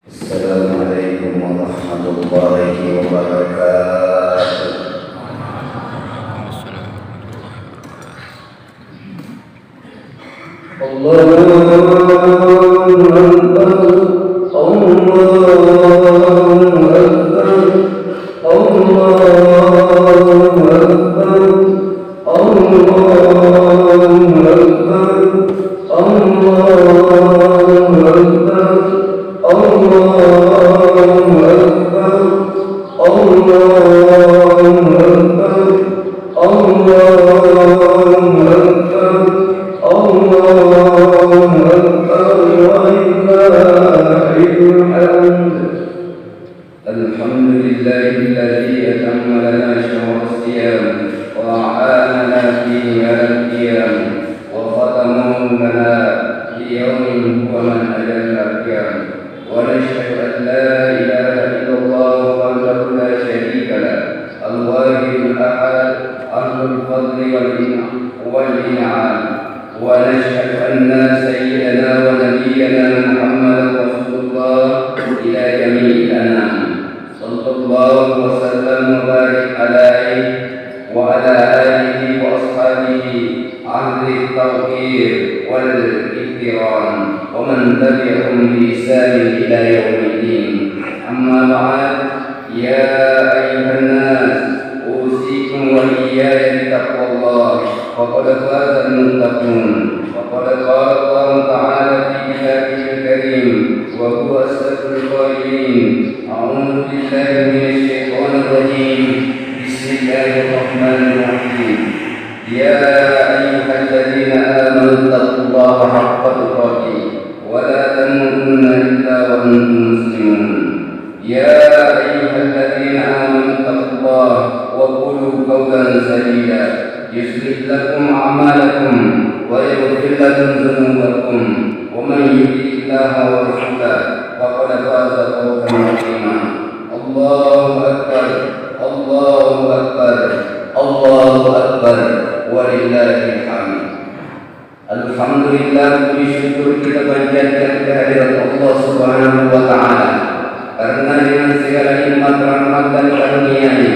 Assalamualaikum warahmatullahi wabarakatuh. Alhamdulillah, puji syukur kita panjatkan kehadirat Allah Subhanahu wa Ta'ala, karena dengan segala nikmat, rahmat dan karunia-Nya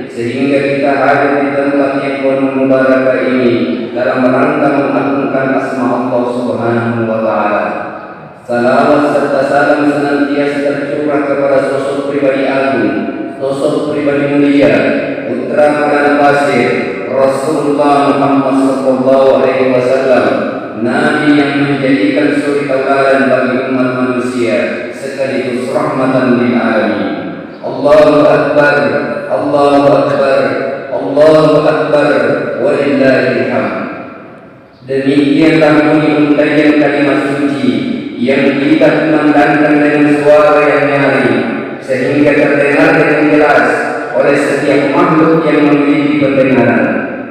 sehingga kita hadir di tempat yang penuh mubarakah ini dalam rangka mengagungkan asma Allah Subhanahu wa Ta'ala. Salawat serta salam senantiasa tercurah kepada sosok pribadi agung, sosok pribadi mulia, putra padang pasir, Rasulullah Muhammad sallallahu alaihi wasallam, Nabi yang menjadikan suri tauladan bagi umat manusia sekaligus rahmatan lil alamin. Allahu akbar, Allahu akbar, Allahu akbar, walillahil hamd. Demikianlah bunyi untayan kalimat suci yang kita kumandangkan dengan suara yang nyaring sehingga terdengar dengan jelas oleh setiap makhluk yang memiliki pendengaran.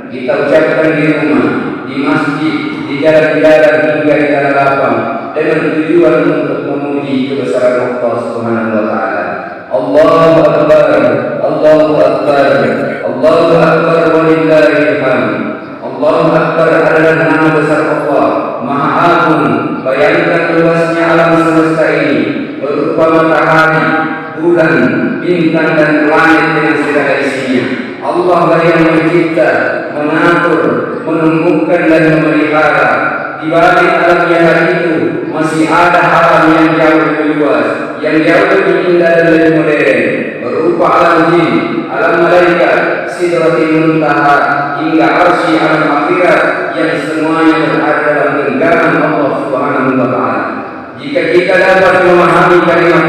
Kita ucapkan di rumah, di masjid, di jalan-jalan hingga di tanah lapang dengan tujuan untuk memuji kebesaran Allah Subhanahu wa Ta'ala. Allahu akbar, Allahu akbar, Allahu akbar, walillahil hamd. Allahu akbar adalah nama besar Allah, Maha Agung. Bayangkan luasnya alam semesta ini berupa matahari, bulan, bintang dan planet dengan segala isinya. Allah lah yang mencipta, mengatur, menumbuhkan dan memelihara. Di balik alam yang itu masih ada alam yang jauh lebih luas, yang jauh lebih indah dan lebih modern, berupa alam jin, alam malaikat, sidratil muntaha hingga arsy alam akhirat yang semuanya berada dalam genggaman Allah Subhanahu wa Ta'ala. Jika kita dapat memahami kalimat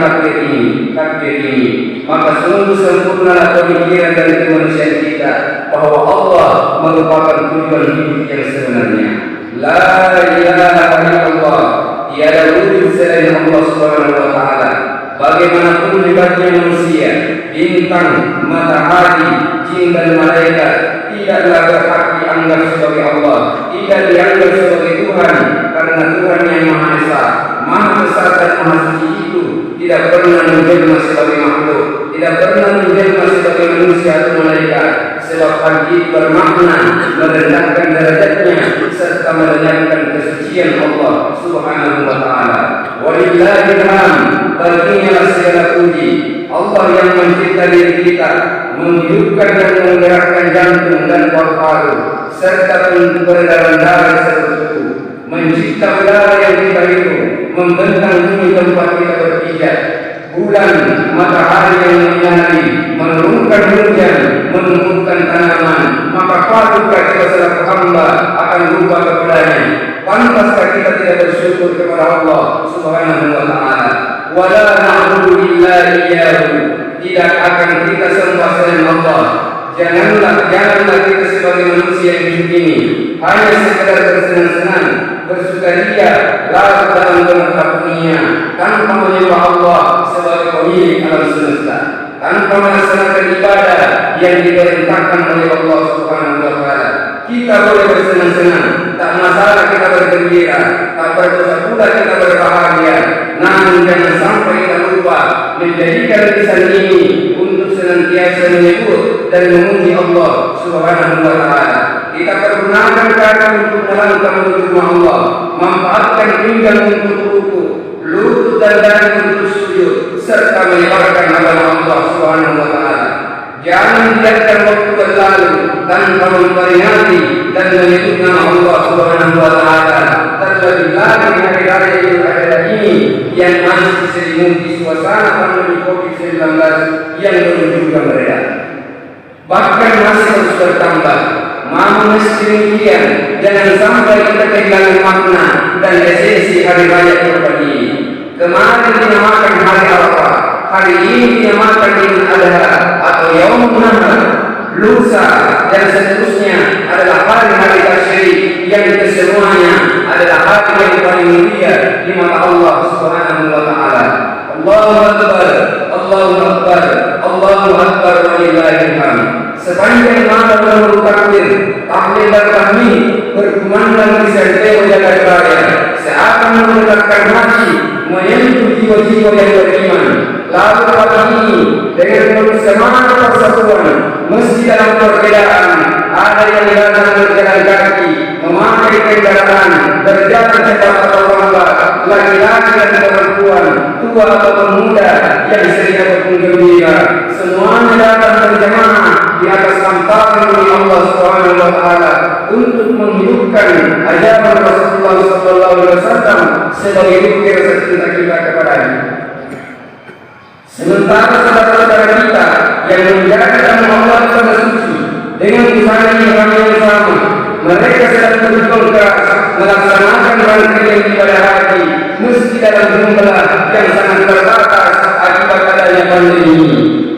takbir ini, maka sungguh sempurnalah pemikiran dari kemanusiaan kita bahwa Allah merupakan tujuan hidup yang sebenarnya. La ilaha illallah, tiada wujud selain Allah Subhanahu wa Ta'ala. Bagaimanapun hebatnya manusia, bintang, matahari, jin dan malaikat tidaklah berhak dianggap sebagai Allah, tidak dianggap sebagai Tuhan, karena Tuhan yang Maha Esa, Maha Besar dan Maha Suci itu tidak pernah menjelma sebagai makhluk, tidak pernah menjelma sebagai manusia atau malaikat, sebab hal itu bermakna merendahkan derajatnya serta serta melenyapkan kesucian Allah Subhanahu wa taala. Walillahil hamd, baginya segala puji. Allah yang mencipta diri kita, menghidupkan dan menggerakkan jantung dan paru-paru serta peredaran darah seluruh, mencipta udara yang kita hirup, membentang bumi tempat kita berpijak, bulan, matahari yang menyinari, menurunkan hujan, menumbuhkan tanaman, maka patukah kita selaku hamba akan lupa kepadanya. Pantaskah kita tidak bersyukur kepada Allah Subhanahu wa taala? Wala na'budu illa iyyahu, tidak akan kita sembah selain Allah. Janganlah kita sebagai manusia yang hidup ini hanya sekedar bersenang-senang, bersukaria, larut dalam menatap dunia tanpa menyembah Allah sebagai pemilik alam semesta, tanpa melaksanakan ibadah yang diperintahkan oleh Allah Subhanahu wa taala. Kita boleh bersenang-senang, tak masalah kita bergembira, tak berdosa pula kita berbahagia. Namun jangan sampai kita lupa menjadikan lisan ini untuk senantiasa menyebut dan memuji Allah Subhanahu wa taala. Kita pergunakan kaki untuk melangkah menuju Allah, manfaatkan pinggang untuk ruku, lutut dan dada untuk sujud, serta menyebarkan agama Allah Subhanahu wa taala. Jangan biarkan waktu berlalu tanpa memperingati dan menyebut nama Allah Subhanahu wa taala. Terlebih lagi hari raya Idul Adha ini yang masih diselimuti suasana pandemi Covid-19 yang belum juga mereda, bahkan masih terus bertambah. Namun demikian, jangan sampai kita kehilangan makna dan esensi hari raya kurban ini. Kemarin dinamakan hari Arafah, hari ini dinamakan Idul Adha atau Yaumul Nahar. Lusa dan seterusnya adalah hari-hari tasyrik yang kesemuanya adalah hari yang paling mulia di mata Allah Subhanahu wa taala. Allahu Akbar, Allahu Akbar, Allahu Akbar, walillahil hamd. Sepanjang malam menurut takbir, tahlil dan tahmid berkumandang di serteo jagat raya, seakan mendekatkan hati, menyentuh jiwa-jiwa yang beriman. Lalu pagi ini dengan penuh semangat persatuan, meski dalam perbedaan, ada yang datang berjalan kaki, memakai kendaraan, berjalan cepat atau lambat, laki-laki dan perempuan, tua atau pemuda yang sedia ataupun gembira, semuanya datang berjamaah di atas hamparan Allah Subhanahu wa taala untuk menghidupkan ajaran Rasulullah sallallahu alaihi wasallam sebagai bukti rasa cinta kita kepadanya. Sementara saudara-saudara kita yang menjaga dan Allah pada suci dengan usaha yang sama, mereka sedang berjuang keras melaksanakan rangkaian ibadah haji meski dalam jumlah yang sangat terbatas akibat adanya pandemi ini.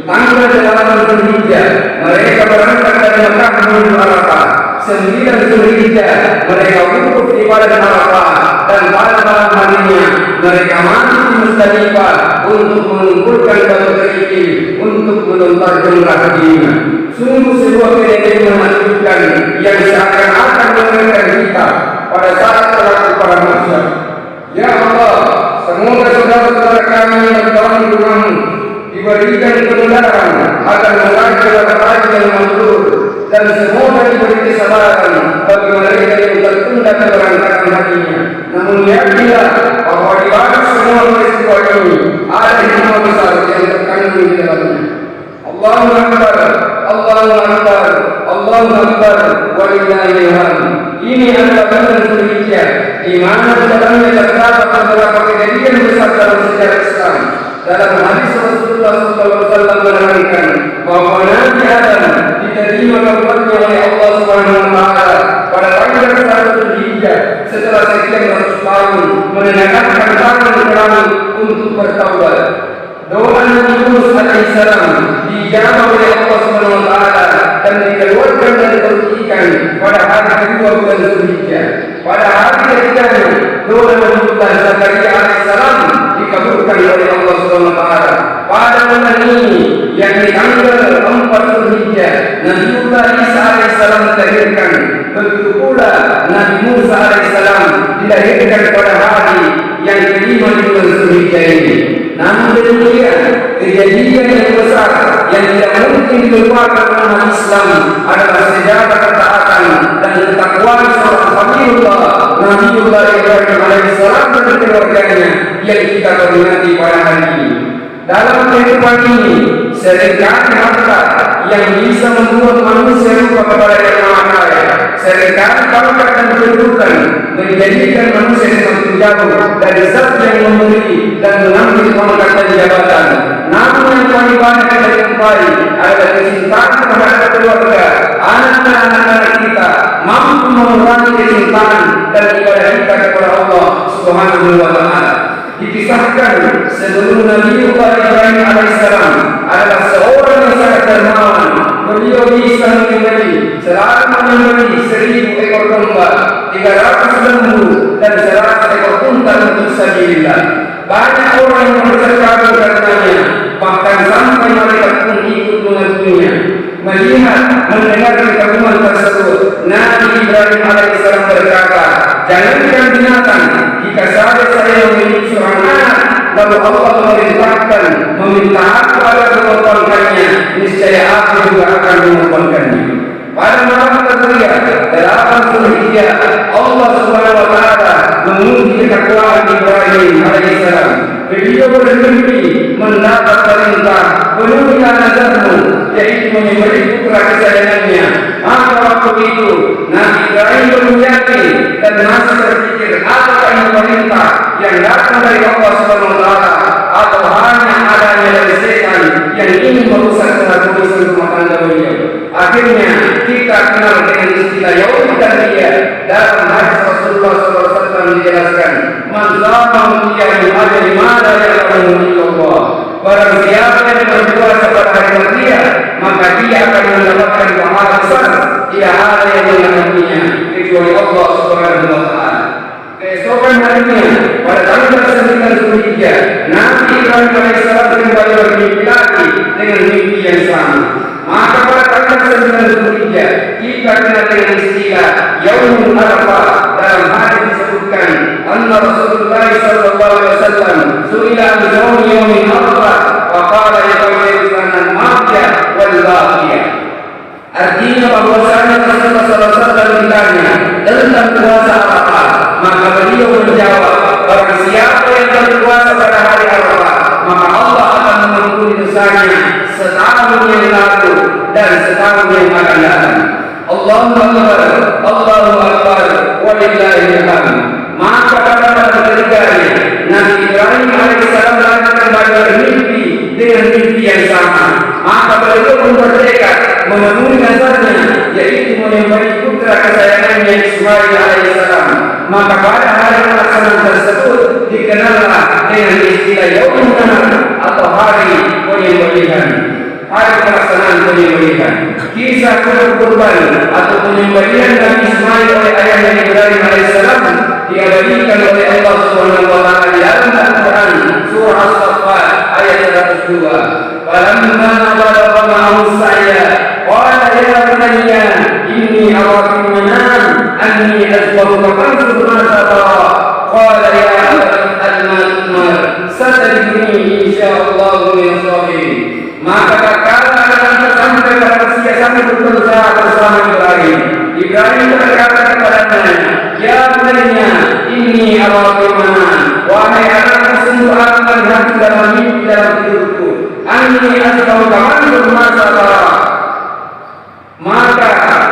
Tanggal 8 Zulhijjah mereka berangkat dari Mekah menuju Arafah. 9 Zulhijjah mereka wukuf di padang Arafah, dan pada malam harinya mereka mati di Musdalifah untuk mengumpulkan batu kerikil untuk melontar jumrah hajinya. Sungguh sebuah kejadian menakjubkan yang seakan-akan mengenai kita pada saat kelak para manusia. Ya Allah, semoga saudara-saudara kami yang berdoa di rumahmu diberikan kemudahan agar melakukan haji yang mabrur, dan semoga diberi kesabaran bagi mereka yang tertunda keberangkatan hajinya. Namun yakinlah bahwa di balik semua peristiwa ini ada hikmah besar yang terkandung di dalamnya. Allahu Akbar, Allahu Akbar, Allahu Akbar, walillahil hamd. Ini adalah bulan Zulhijjah, di mana di dalamnya terdapat beberapa kejadian besar dalam sejarah Islam. Dalam hadis Rasulullah SAW menerangkan bahwa Nabi Adam diterima taubatnya oleh Allah Subhanahu wa taala pada tanggal 1 Zulhijjah setelah sekian ratus tahun menengadahkan tangan ke langit untuk bertaubat. Doa Nabi Yunus alaihissalam dijawab oleh Allah Subhanahu wa taala dan dikeluarkan dari perut ikan pada hari kedua bulan Zulhijjah. Pada hari ketiganya doa Nabi Zakaria alaihissalam dikabulkan oleh Allah Subhanahu wa taala. Pada bulan ini yang tanggal 4 Zulhijjah Nabiullah Isa alaihissalam dilahirkan. Begitu pula Nabi Musa alaihissalam dilahirkan pada hari yang kelima di bulan Zulhijjah ini. Namun demikian, kejadian yang besar yang tidak mungkin dilupakan umat Islam adalah sejarah ketaatan dan ketakwaan seorang Nabiullah Nabiullah Ibrahim alaihissalam dan keluarganya yang kita peringati pada hari ini. Dalam kehidupan ini, seringkali harta yang bisa membuat manusia lupa kepada Yang Maha Kaya. Seringkali pangkat dan kedudukan menjadikan manusia semakin jauh dari zat yang memberi dan mengambil pangkat dan jabatan. Namun yang paling banyak kita jumpai adalah kecintaan terhadap keluarga, anak-anak kita, mampu mengurangi kecintaan dan ibadah kita kepada Allah Subhanahu wa Ta'ala. Dikisahkan sebelum Nabiullah Ibrahim alaihissalam adalah seorang yang sangat dermawan. Beliau bisa menyembelih selalu menyembelih 1000 ekor domba, 300 lembu dan 100 ekor unta untuk sabilillah. Banyak orang yang berkagum karenanya, bahkan sampai malaikat pun ikut mengagungnya. Melihat, mendengar kekaguman tersebut, Nabi Ibrahim alaihissalam berkata, jangankan binatang, jika saya memiliki seorang anak, lalu Allah memerintahkan meminta aku agar mengorbankannya, niscaya aku juga akan mengorbankannya. Pada malam terlihat dalam Zulhijjah, Allah Subhanahu wa Ta'ala menguji ketakwaan Ibrahim alaihissalam. Beliau bermimpi mendapat perintah penuhilah nazarmu, yaitu menyembelih putra kesayangannya. Maka waktu itu Nabi Ibrahim belum yakin dan masih berpikir apakah ini perintah yang datang dari Allah Subhanahu wa Ta'ala atau hanya adanya dari setan yang ingin merusak keharmonisan rumah tangga beliau. Akhirnya kita kenal dengan istilah Yaum Tarwiyah. Dalam hadis Rasulullah SAW dijelaskan, man zama mutiyahu ajri mada ya'lamu Allah. Barang siapa yang berpuasa pada hari Tarwiyah, maka dia akan mendapatkan pahala besar. Tidak ada yang mengetahuinya kecuali Allah Subhanahu wa Ta'ala. Keesokan harinya pada tanggal 9 Zulhijjah, Nabi Ibrahim alaihissalam kembali bermimpi lagi dengan mimpi yang sama. Maka pada tanggal 9 Zulhijjah kita kenal dengan istilah Yaumul Arafah. Dalam hadis disebutkan, anna Rasulullah sallallahu alaihi wasallam su'ila an yaumil Arafah wa qala yaqulu al-ma'iyah wal baqiyah. Artinya bahwasanya Rasulullah sallallahu alaihi wasallam ditanya tentang puasa Arafah, maka beliau menjawab, barang siapa yang berpuasa pada hari Arafah, maka Allah akan mengampuni dosanya setahun yang lalu dan setahun yang akan datang. Allahu Akbar, Allahu Akbar, walillahil hamd. Maka pada ketiganya Nabi Ibrahim alaihissalam kembali bermimpi dengan mimpi yang sama. Maka beliau pun bertekad memenuhi nazarnya, yaitu menyembelih putra kesayangannya Ismail alaihissalam. Maka pada hari pelaksanaan tersebut dikenallah dengan istilah Yaumul Nahar atau hari penyembelihan. Hari pelaksanaan penyembelihan. Kisah kurban atau penyembelihan Nabi Ismail oleh ayahnya Ibrahim alaihissalam diabadikan oleh Allah Subhanahu wa Ta'ala di dalam Al-Quran surah As-Saffat ayat 102. Falamma balagha ma'ahu sa'ya qala ya bunayya inni ara fil manam anni azbahuka fanzur madza tara. Qala ya abati al-ma'mar satajiduni insyaallah min as-sabirin. Maka tatkala anak sampai pada usia sampai berusaha bersama Ibrahim, Ibrahim berkata kepadanya, ya bunayya inni ara fil manam, wahai anakku, sungguh aku melihat dalam mimpi dalam tidurku, anni azbahuka fanzur madza tara. Maka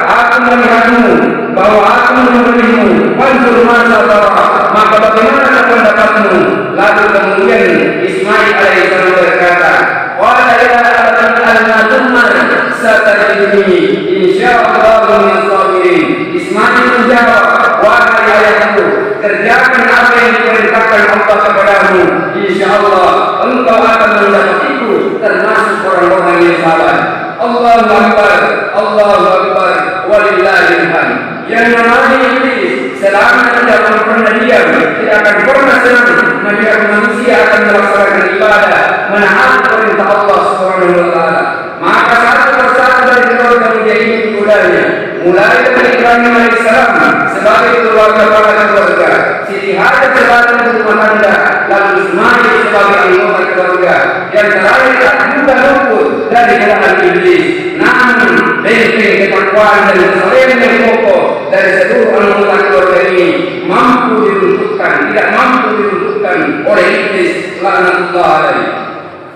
aku melihatmu bahwa aku memberimu fanzur madza tara, maka bagaimana pendapatmu? Lalu kemudian Ismail alaihissalam berkata, qala ya abati al-ma'mar satajiduni insyaallah min as-sabirin. Ismail menjawab, wahai ayahku, kerjakan apa yang diperintahkan Allah kepadamu, insyaallah engkau akan mendapatiku termasuk orang-orang yang sabar. Allahu Akbar, Allahu Akbar, walillahil hamd. Yang namanya iblis selama tidak pernah diam, tidak akan pernah senang melihat manusia akan melaksanakan ibadah menaati perintah Allah Subhanahu wa Ta'ala. Maka satu persatu dari keluarga menjadi kegodanya, mulai dari Ibrahim alaihissalam sebagai keluarga para keluarga, Siti Hajar sebagai ibu rumah tangga, lalu Ismail sebagai anggota keluarga, yang terakhir tak juga luput dari kalangan iblis. Namun benteng ketakwaan kesalahan dan kesalahan yang pokok dari seluruh anggota keluarga ini mampu diruntuhkan, tidak mampu diruntuhkan oleh iblis laknatullah alaihi.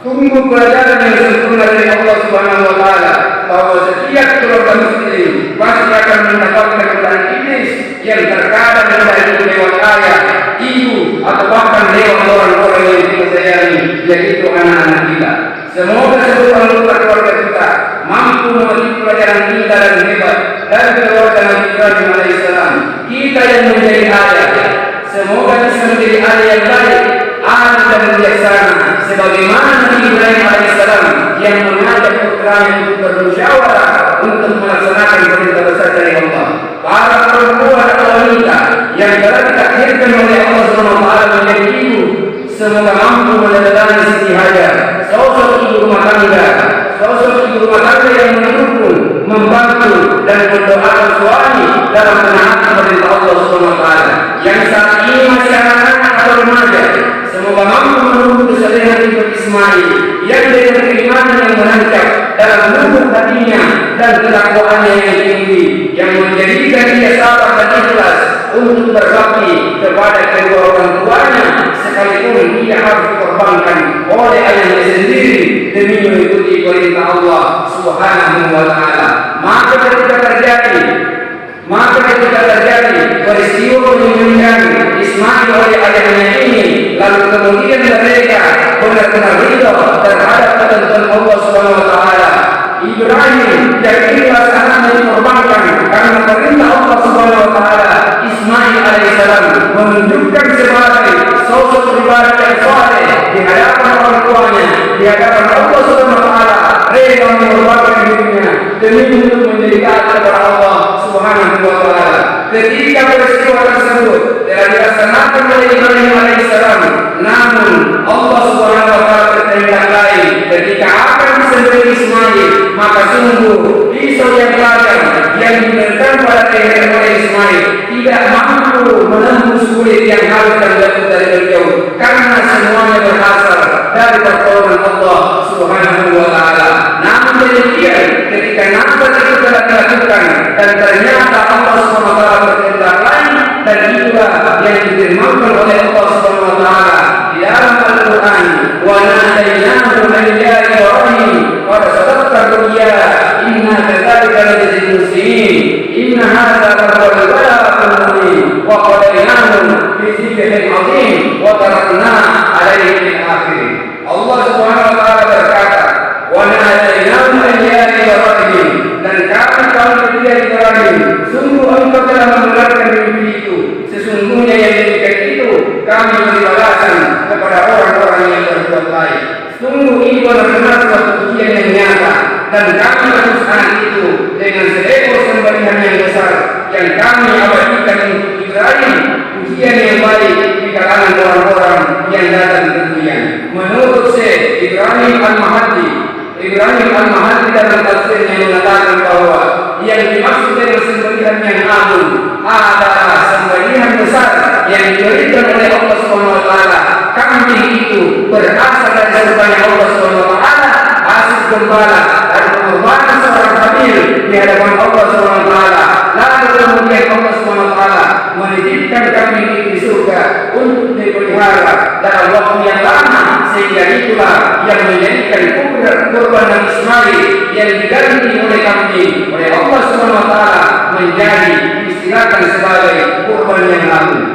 Sungguh pelajaran yang sempurna dari Allah Subhanahu wa taala bahwa setiap keluarga muslim pasti akan mendapatkan godaan iblis yang terkadang dari lewat ayah, ibu atau bahkan lewat orang-orang yang kita sayangi, yaitu anak-anak kita. Semoga seluruh anggota keluarga kita mampu memetik pelajaran kita dan hebat dari keluarga Nabi Ibrahim alaihissalam. Kita yang menjadi ayah, semoga bisa menjadi ayah yang baik, adil dan bijaksana, sebagaimana Nabi Ibrahim alaihissalam yang mengajak putranya untuk bermusyawarah untuk melaksanakan perintah besar dari Allah. Para perempuan atau wanita yang telah ditakdirkan oleh Allah SWT menjadi ibu, semoga mampu meneladani Siti Hajar, sosok ibu rumah tangga, yang mendukung, membantu dan mendoakan suami dalam menaati perintah Allah SWT. Yang saat ini masih anak-anak atau remaja, semoga mampu menunggu kesalehan hidup Ismail yang dengan keimanan yang menancap dalam lubuk hatinya dan ketakwaannya yang tinggi, yang menjadikan dia sabar dan ikhlas untuk berbakti kepada kedua orang tuanya, sekalipun dia harus dikorbankan oleh ayahnya sendiri demi mengikuti perintah Allah Subhanahu wa taala. Maka ketika terjadi peristiwa meninggalkan Ismail oleh ayahnya ini, lalu kemudian mereka benar-benar ridho terhadap ketentuan Allah Subhanahu wa taala. Ibrahim yang ikhlas anaknya dikorbankan karena perintah Allah Subhanahu wa taala. Ismail alaihissalam menunjukkan sebagai sosok pribadi yang saleh di hadapan orang tuanya, di hadapan Allah Subhanahu wa taala, rela mengorbankan hidupnya demi untuk menjadi taat kepada Allah Subhanahu wa taala. Ketika peristiwa tersebut telah dilaksanakan oleh Ibrahim alaihissalam, namun Allah Subhanahu wa taala berkehendak lain. Ketika akan disembelih Ismail, maka sungguh pisau yang tajam yang diberikan pada leher oleh Ismail tidak mampu menembus kulit yang halus dan lembut dari beliau, karena semuanya berasal dari pertolongan Allah Subhanahu wa taala. Namun demikian, ketika nafas itu telah dilakukan dan ternyata Allah Subhanahu wa taala berkehendak lain, dan itulah yang difirmankan oleh Allah Subhanahu wa taala di dalam Al-Qur'an, wa nadainahu an ya Ibrahim qad sadaqta ru'ya inna kadzalika najzil muslimin inna hadza lahuwal bala'ul mubin wa qadainahu fi dhikrin 'azim wa tarakna 'alaihi fil akhirin. Allah Subhanahu wa taala berkata, wa nadainahu an ya Ibrahim, dan kami kepada Ibrahim, sungguh engkau telah mendengarkan mimpi itu, sesungguhnya yang demikian itu kami beri balasan kepada orang-orang yang berbuat baik. Sungguh ini benar-benar suatu ujian yang nyata, dan kami terus anak itu dengan seekor sembelihan yang besar yang kami abadikan untuk Ibrahim, ujian yang baik di kalangan orang-orang yang datang kemudian. Menurut Syekh Ibrahim Al-Mahdi dalam tafsirnya mengatakan bahwa yang dimaksud dengan sembelihan yang agung adalah sembelihan besar yang diberikan oleh Allah Subhanahu wa taala. Kambing itu berasal dari surganya Allah Subhanahu wa taala, hasil gembala dan pengorbanan seorang hamil di hadapan Allah Subhanahu wa taala. Lalu kemudian Allah Subhanahu wa taala menitipkan kambing itu di surga untuk dipelihara dalam waktu yang lama, sehingga itulah yang menjadikan kurban Nabi Ismail yang diganti oleh kambing oleh Allah Subhanahu wa taala menjadi istilahkan sebagai kurban yang agung.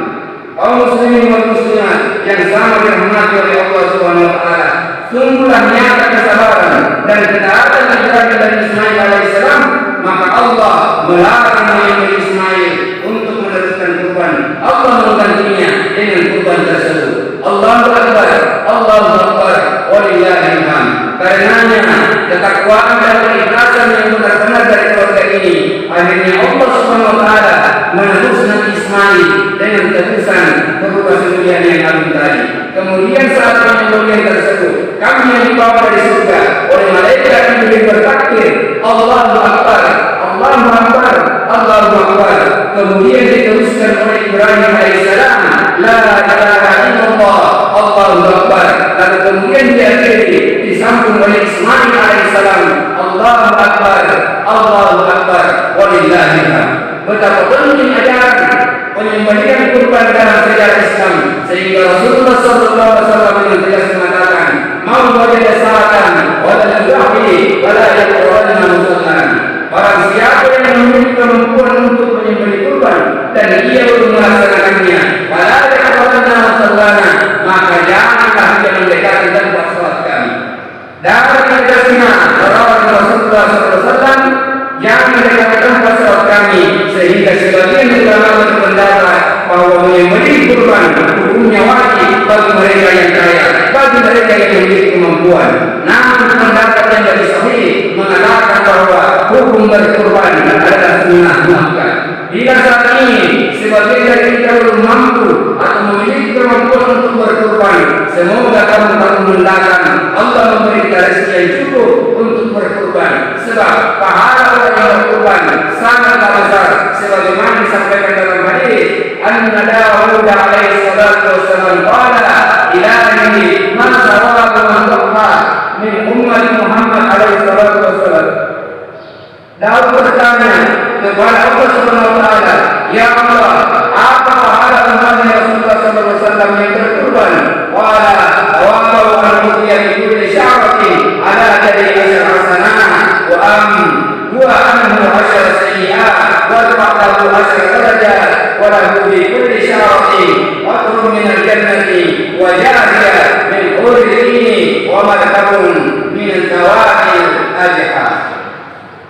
Kaum muslimin wal muslimat yang sama dirahmati oleh Allah Subhanahu wa taala, sungguhlah nyata kesabaran dan ketaatan Ibrahim dan Ismail alaihissalam, maka Allah melarang Nabi Ismail untuk meneruskan kurban. Allah menggantinya dengan kurban tersebut. Allahu Akbar, Allahu Akbar, walillahil hamd. Karenanya ketakwaan dan keikhlasan yang benar-benar dari keluarga ini, akhirnya Allah Subhanahu wa taala menebus Nabi Ismail dengan tebusan berupa sembelihan yang agung tadi. Kemudian saat penyembelihan tersebut, kami yang dibawa dari surga oleh malaikat yang bertakbir, Allahu Akbar, Allahu Akbar, Allahu Akbar. Kemudian diteruskan oleh Ibrahim alaihissalam, la ilaha illallah, Allahu Akbar. Lalu kemudian diakhiri disambung oleh Ismail alaihissalam. Allahu Akbar, Allahu Akbar, walillahil hamd. Betapa penting ajaran penyembelihan kurban dalam sejarah Islam, sehingga Rasulullah SAW dengan tegas mengatakan, "Man wajada sa'atan wa lam yudhi fala yaqrabanna musallan." Barang siapa yang memiliki kemampuan untuk menyembelih kurban dan ia belum melaksanakannya, fala yaqrabanna musallan, maka janganlah dia mendekati tempat salat kami. Dapat tegasnya Rasulullah SAW, jangan mendekati tempat salat kami, sehingga sebagian ulama berpendapat bahwa menyembelih kurban hukumnya wajib bagi mereka yang kaya, bagi mereka yang memiliki kemampuan. Namun pendapat yang lebih sahih mengatakan bahwa hukum berkurban adalah sunnah muakkad. Bila saat ini sebagian dari kita belum mampu atau memiliki kemampuan untuk berkurban, semoga tahun-tahun mendatang Allah memberi kita rezeki yang cukup untuk berkurban. Sebab pahala orang yang berkurban sangatlah besar, sebagaimana disampaikan dalam hadis, anna Dawud alaihi salatu wassalam qala ilahi man sawabu man dhaqqa min ummat Muhammad alaihi salatu wassalam. Daud bertanya kepada Allah Subhanahu wa taala, "Ya Allah, apa pahala umatnya Rasulullah sallallahu alaihi wasallam yang berkurban?" Qala wa al-mudhiya bi kulli sya'ratin ala jadi hasanah wa huwa anhu asyara sayyi'at wa fa'alahu asyara darajat wa lahu bi kulli sya'ratin wa min al-jannati wa jariya min hurri wa martabun min al-zawahir ajha.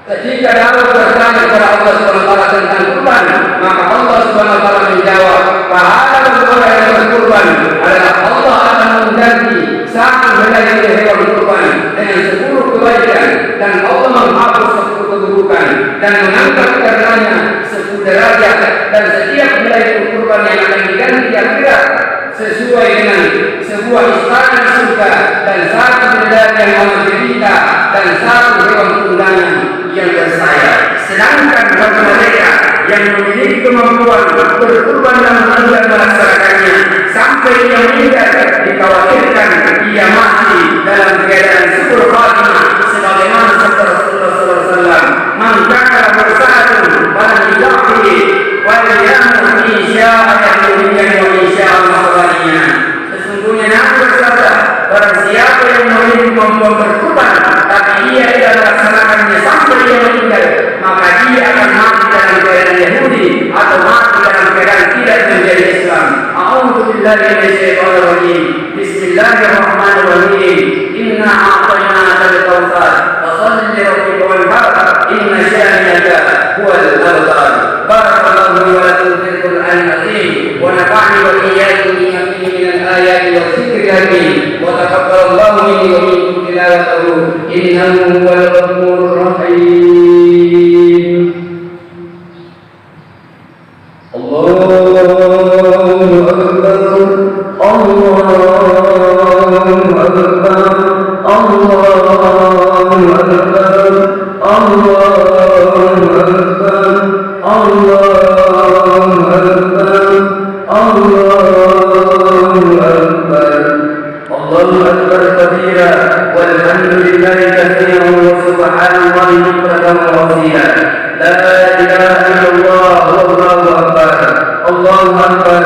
Ketika Daud bertanya kepada Allah SWT tentang kurban, maka Allah SWT menjawab, pahala orang yang berkurban adalah Allah akan mengganti satu helai hewan kurban dengan 10 kebaikan, dan Allah menghapus 10 keburukan dan mengangkat karenanya 10 derajat, dan setiap helai kurban yang akan diganti di akhirat sesuai dengan sebuah istana surga, dan satu bidadari yang amat derita, dan satu hewan tunggangan yang bersayap. Sedangkan bagi mereka yang memiliki kemampuan berkurban dan melaksanakannya sampai ia meninggal, dikhawatirkan ia mati dalam keadaan syukur khatimah, sebagaimana sabda Rasulullah SAW, "Man kana bersatu pada ilahi wal yamu insya'a yakuliyan wa insya'a masalahnya." Sesungguhnya Nabi bersabda, barang siapa yang memiliki kemampuan berkurban tapi ia tidak melaksanakannya sampai ia meninggal, maka dia akan mati dalam keadaan Yahudi atau mati dalam keadaan tidak menjadi Islam. A'udzu billahi minasyaitonir rajim. Bismillahirrahmanirrahim. Inna a'tainaka al-kautsar fashalli li rabbika wanhar inna shani'aka huwal abtar. Barakallahu li wa lakum fil Qur'anil azim wa nafa'ani wa iyyakum bima fihi min al-ayati wa dzikril hakim wa taqabbalallahu minni wa minkum tilawatahu innahu huwal ghafurur rahim. Allahu akbar, Allahu akbar, Allahu akbar, Allahu akbar, Allahu akbar, Allahu akbar, Allahu akbar kabira walhamdulillahi katsiran wa subhanallahi bukratan wa asila. La ilaha illallah wallahu akbar, Allahu akbar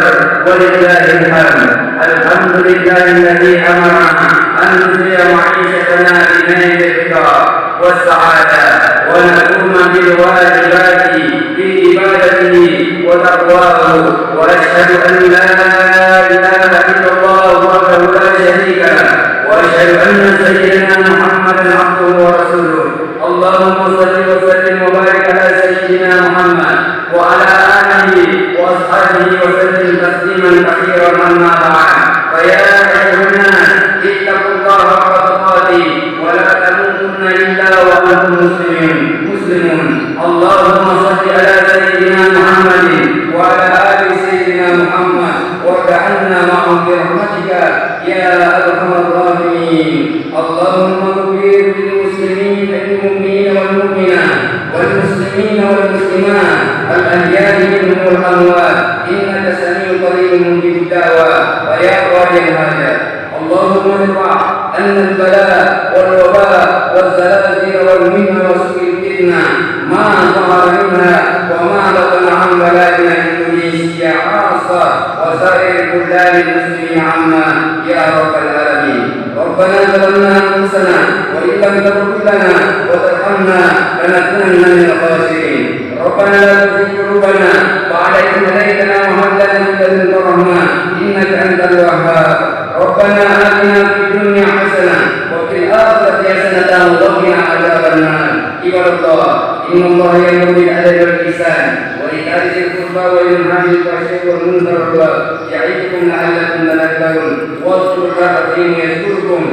walillahil hamd. Alhamdulillahi alladhi amara an nusriya ma'ishatana bi ni'matika was-sa'ada wa nakuna bil wajibati bi ibadatihi wa taqwahu wa ashhadu an la ilaha illallah wahdahu la sharika lahu wa ashhadu anna sayyidina Muhammadan abduhu wa rasuluh. Allahumma salli wa sallim wa barik ala sayyidina Muhammad wa ala alihi wa ashabihi wa sallim tasliman katsiran amma ba'd. Fa ya ayyuhan ittaqullaha haqqa tuqatih wa la tamutunna illa wa antum muslimun. Allahumma salli ala sayyidina Muhammadin wa ala ali sayyidina Muhammad wa ta'anna ma'hum bi rahmatika ya arhamar rahimin. Allahumma ighfir lil muslimin wal mu'minin wal mu'minat wal muslimin wal muslimat al ahya'i minhum wal amwat innaka sami'un qaribun mujibud da'wa wa ya qadil hajat. Allahumma irfa' أن البلاء والوباء والزلازل والمحن وسوء الفتنة ما ظهر منها وما بطن عن بلادنا الإندونيسية خاصة وسائر بلدان المسلمين عامة يا رب العالمين. ربنا ظلمنا أنفسنا وإن لم تغفر لنا وترحمنا لنكونن من الخاسرين. ربنا لا تزغ قلوبنا بعد إذ هديتنا وهب لنا من لدنك رحمة إنك أنت الوهاب. ربنا آتنا في الدنيا حسنة وفي الآخرة حسنة وقنا عذاب النار. عباد الله إن الله يأمر بالعدل والإحسان وإيتاء ذي القربى وينهى عن الفحشاء والمنكر والبغي يعظكم لعلكم تذكرون. واذكروا الله العظيم يذكركم